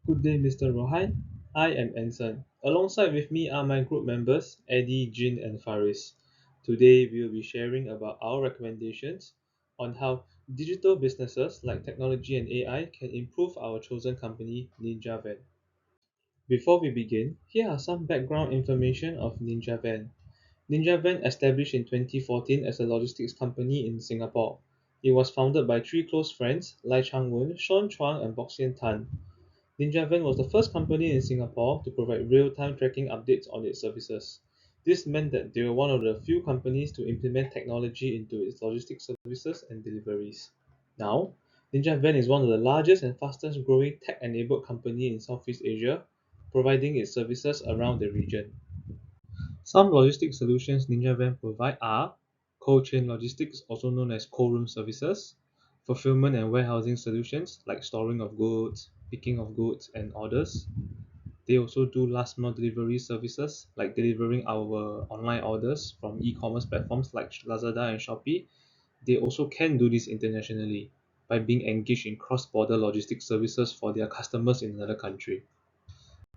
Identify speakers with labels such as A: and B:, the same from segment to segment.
A: Good day, Mr. Rohai. I am Anson. Alongside with me are my group members, Eddy, Jin, and Faris. Today, we will be sharing about our recommendations on how digital businesses like technology and AI can improve our chosen company, Ninja Van. Before we begin, here are some background information of Ninja Van. Ninja Van established in 2014 as a logistics company in Singapore. It was founded by three close friends, Lai Chang-wen, Sean Chuang, and Bok Sian Tan. NinjaVan was the first company in Singapore to provide real-time tracking updates on its services. This meant that they were one of the few companies to implement technology into its logistics services and deliveries. Now, NinjaVan is one of the largest and fastest growing tech-enabled company in Southeast Asia, providing its services around the region. Some logistics solutions NinjaVan provide are cold chain logistics, also known as cold room services, fulfillment and warehousing solutions like storing of goods, picking of goods and orders. They also do last mile delivery services like delivering our online orders from e-commerce platforms like Lazada and Shopee. They also can do this internationally by being engaged in cross-border logistics services for their customers in another country.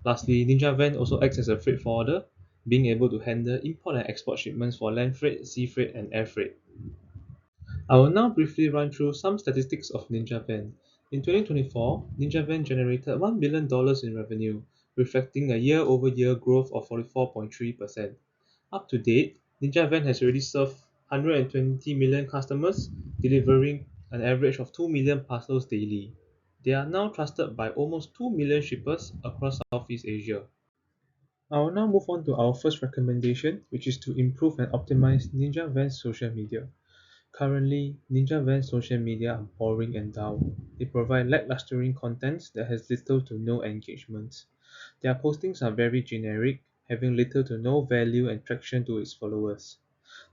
A: Lastly, NinjaVan also acts as a freight forwarder, being able to handle import and export shipments for land freight, sea freight, and air freight. I will now briefly run through some statistics of NinjaVan. In 2024, NinjaVan generated $1 billion in revenue, reflecting a year-over-year growth of 44.3%. Up to date, NinjaVan has already served 120 million customers, delivering an average of 2 million parcels daily. They are now trusted by almost 2 million shippers across Southeast Asia. I will now move on to our first recommendation, which is to improve and optimize NinjaVan's social media. Currently, NinjaVan's social media are boring and dull. They provide lackluster content that has little to no engagement. Their postings are very generic, having little to no value and traction to its followers.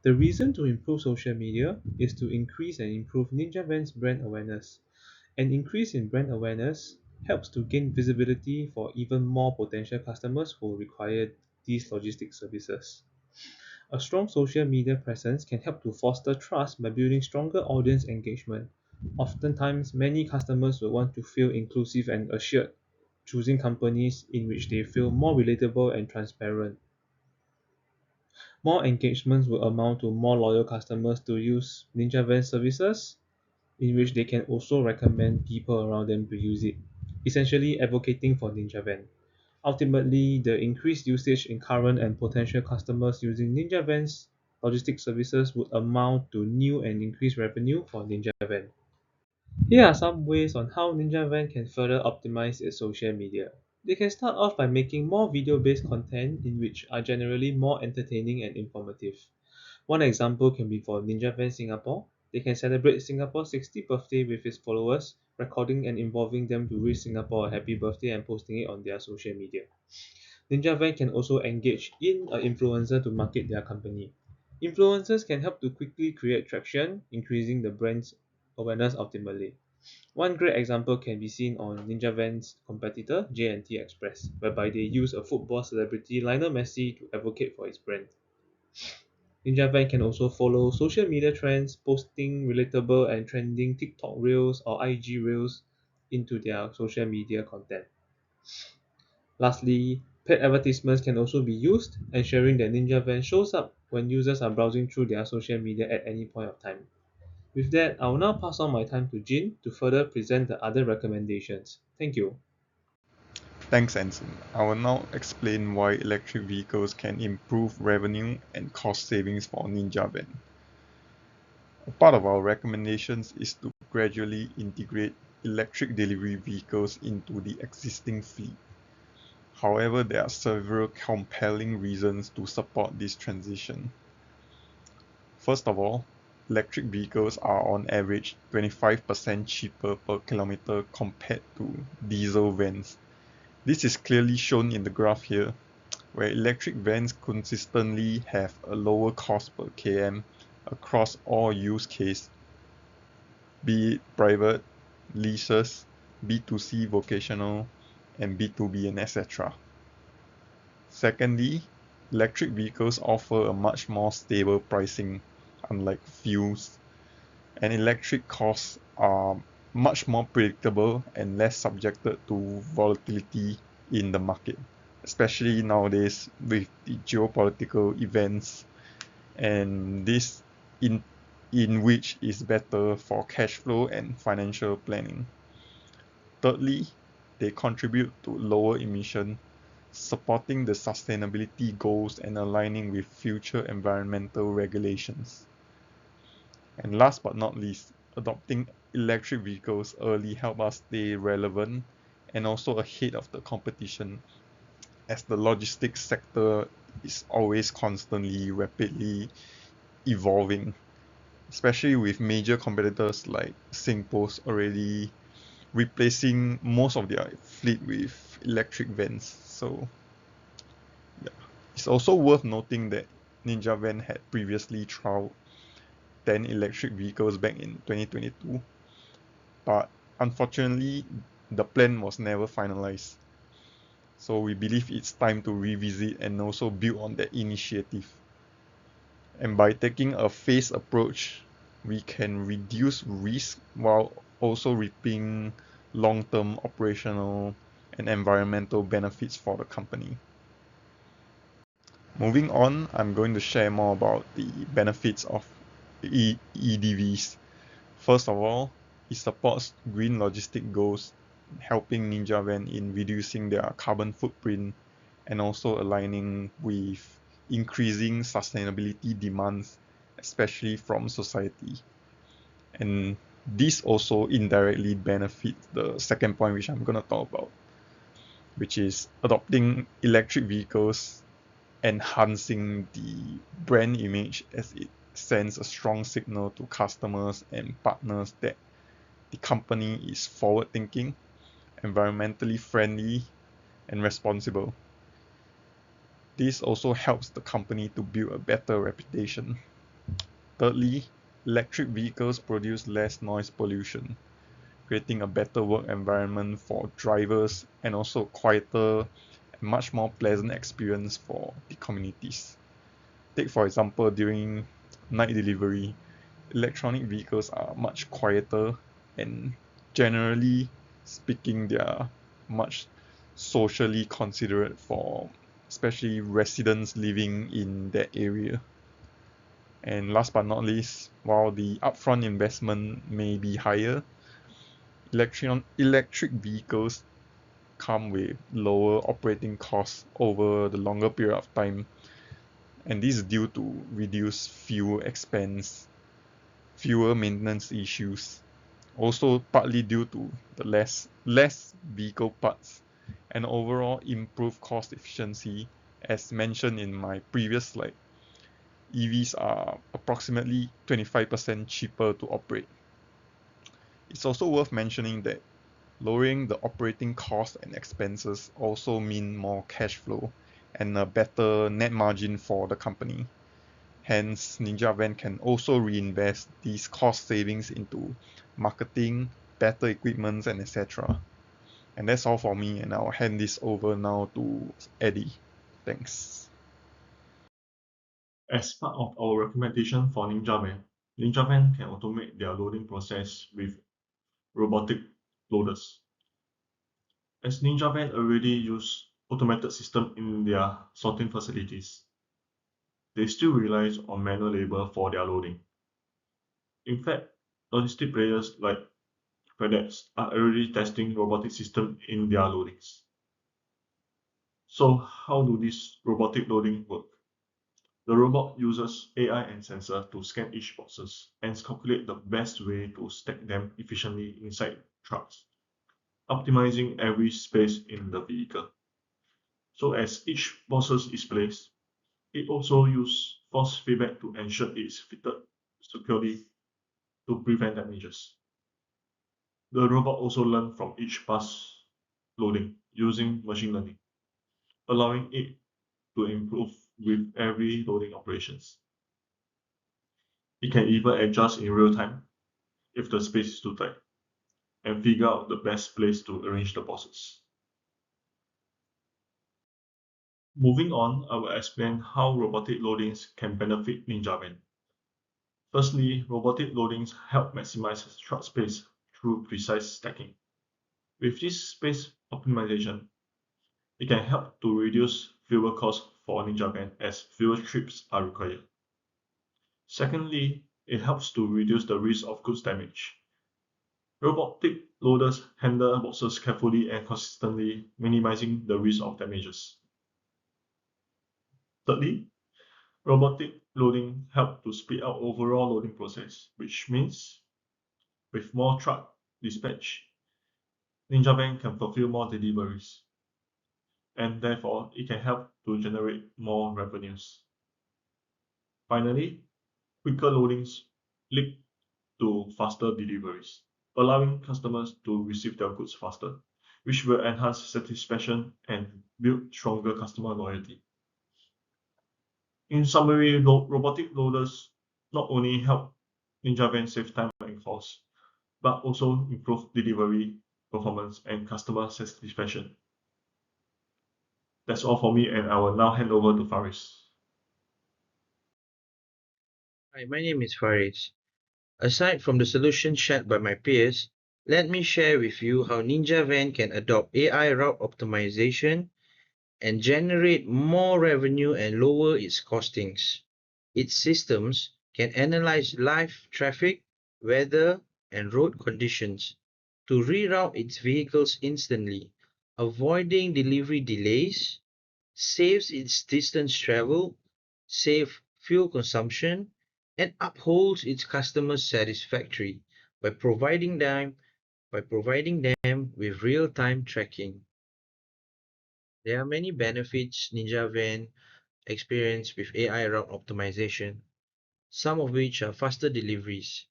A: The reason to improve social media is to increase and improve NinjaVan's brand awareness. An increase in brand awareness helps to gain visibility for even more potential customers who require these logistics services. A strong social media presence can help to foster trust by building stronger audience engagement. Oftentimes, many customers will want to feel inclusive and assured, choosing companies in which they feel more relatable and transparent. More engagements will amount to more loyal customers to use NinjaVan services, in which they can also recommend people around them to use it, essentially advocating for NinjaVan. Ultimately, the increased usage in current and potential customers using NinjaVan's logistics services would amount to new and increased revenue for NinjaVan. Here are some ways on how NinjaVan can further optimize its social media. They can start off by making more video-based content in which are generally more entertaining and informative. One example can be for NinjaVan Singapore. They can celebrate Singapore's 60th birthday with its followers, recording and involving them to wish Singapore a happy birthday and posting it on their social media. NinjaVan can also engage in an influencer to market their company. Influencers can help to quickly create traction, increasing the brand's awareness ultimately. One great example can be seen on NinjaVan's competitor J&T Express, whereby they use a football celebrity Lionel Messi to advocate for its brand. NinjaVan can also follow social media trends, posting relatable and trending TikTok Reels or IG Reels into their social media content. Lastly, paid advertisements can also be used, ensuring that NinjaVan shows up when users are browsing through their social media at any point of time. With that, I will now pass on my time to Jin to further present the other recommendations. Thank you.
B: Thanks, Anson. I will now explain why electric vehicles can improve revenue and cost savings for NinjaVan. A part of our recommendations is to gradually integrate electric delivery vehicles into the existing fleet. However, there are several compelling reasons to support this transition. First of all, electric vehicles are on average 25% cheaper per kilometer compared to diesel vans. This is clearly shown in the graph here, where electric vans consistently have a lower cost per km across all use cases, be it private, leases, B2C vocational, and B2B and etc. Secondly, electric vehicles offer a much more stable pricing, unlike fuels, and electric costs are much more predictable and less subjected to volatility in the market, especially nowadays with the geopolitical events, and this in in which is better for cash flow and financial planning. Thirdly, they contribute to lower emission, supporting the sustainability goals and aligning with future environmental regulations. And last but not least, adopting electric vehicles early help us stay relevant and also ahead of the competition, as the logistics sector is always constantly rapidly evolving, especially with major competitors like Singpost already replacing most of their fleet with electric vans. So yeah. It's also worth noting that Ninja Van had previously trialed 10 electric vehicles back in 2022, but unfortunately the plan was never finalized. So we believe it's time to revisit and also build on that initiative. And by taking a phased approach, we can reduce risk while also reaping long-term operational and environmental benefits for the company. Moving on, I'm going to share more about the benefits of EDVs. First of all, it supports green logistic goals, helping Ninja Van in reducing their carbon footprint and also aligning with increasing sustainability demands, especially from society. And this also indirectly benefits the second point, which I'm going to talk about, which is adopting electric vehicles, enhancing the brand image as it sends a strong signal to customers and partners that the company is forward thinking, environmentally friendly, and responsible. This also helps the company to build a better reputation. Thirdly, electric vehicles produce less noise pollution, creating a better work environment for drivers and also quieter and much more pleasant experience for the communities. Take for example, during night delivery, electronic vehicles are much quieter and generally speaking they are much socially considerate for especially residents living in that area. And last but not least, while the upfront investment may be higher, electric vehicles come with lower operating costs over the longer period of time, and this is due to reduced fuel expense, fewer maintenance issues, also partly due to the less vehicle parts and overall improved cost efficiency. As mentioned in my previous slide, EVs are approximately 25% cheaper to operate. It's also worth mentioning that lowering the operating costs and expenses also mean more cash flow and a better net margin for the company. Hence, Ninja Van can also reinvest these cost savings into marketing, better equipment, and etc. And that's all for me, and I'll hand this over now to Eddy. Thanks.
C: As part of our recommendation for Ninja Van can automate their loading process with robotic loaders. As Ninja Van already use automated system in their sorting facilities, they still rely on manual labor for their loading. In fact, logistic players like FedEx are already testing robotic system in their loadings. So how do this robotic loading work? The robot uses AI and sensor to scan each boxes and calculate the best way to stack them efficiently inside trucks, optimizing every space in the vehicle. So as each boxes is placed, it also uses force feedback to ensure it's fitted securely to prevent damages. The robot also learns from each pass loading using machine learning, allowing it to improve with every loading operations. It can even adjust in real time if the space is too tight and figure out the best place to arrange the boxes. Moving on, I will explain how robotic loadings can benefit Ninja Van. Firstly, robotic loadings help maximize truck space through precise stacking. With this space optimization, it can help to reduce fuel costs for Ninja Van as fewer trips are required. Secondly, it helps to reduce the risk of goods damage. Robotic loaders handle boxes carefully and consistently, minimizing the risk of damages. Thirdly, robotic loading helps to speed up overall loading process, which means with more truck dispatch, Ninja Van can fulfill more deliveries, and therefore it can help to generate more revenues. Finally, quicker loadings lead to faster deliveries, allowing customers to receive their goods faster, which will enhance satisfaction and build stronger customer loyalty. In summary, robotic loaders not only help Ninja Van save time and cost, but also improve delivery performance and customer satisfaction. That's all for me, and I will now hand over to Faris.
D: Hi, my name is Faris. Aside from the solutions shared by my peers, let me share with you how Ninja Van can adopt AI route optimization and generate more revenue and lower its costings. Its systems can analyze live traffic, weather, and road conditions to reroute its vehicles instantly, avoiding delivery delays, saves its distance travel, save fuel consumption, and upholds its customers satisfactory by providing them with real-time tracking. There are many benefits Ninja Van experience with AI route optimization, some of which are faster deliveries.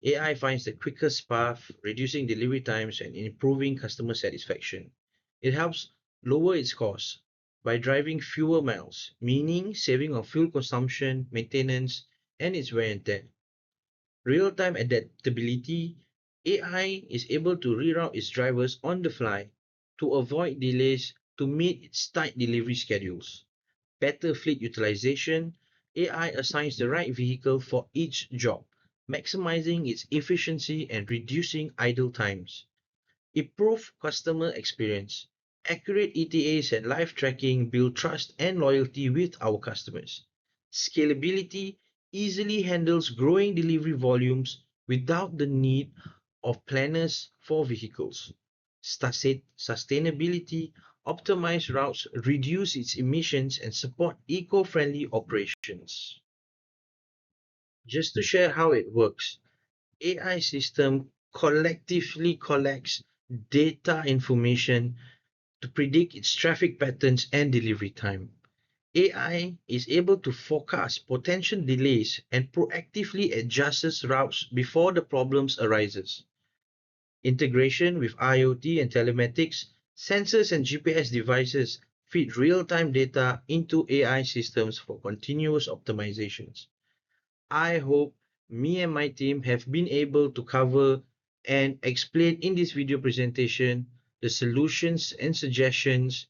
D: AI finds the quickest path, reducing delivery times and improving customer satisfaction. It helps lower its costs by driving fewer miles, meaning saving on fuel consumption, maintenance, and its wear and tear. Real-time adaptability, AI is able to reroute its drivers on the fly to avoid delays to meet its tight delivery schedules. Better fleet utilization, AI assigns the right vehicle for each job, maximizing its efficiency and reducing idle times. Improve customer experience. Accurate ETAs and live tracking build trust and loyalty with our customers. Scalability easily handles growing delivery volumes without the need of planners for vehicles. Sustainability optimize routes, reduce its emissions, and support eco-friendly operations. Just to share how it works, AI system collectively collects data information to predict its traffic patterns and delivery time. AI is able to forecast potential delays and proactively adjusts routes before the problems arises. Integration with IoT and telematics, sensors and GPS devices feed real-time data into AI systems for continuous optimizations. I hope me and my team have been able to cover and explain in this video presentation the solutions and suggestions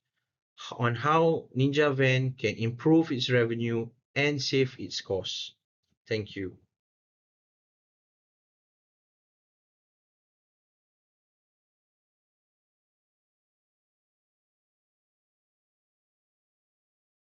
D: on how Ninja Van can improve its revenue and save its costs. Thank you.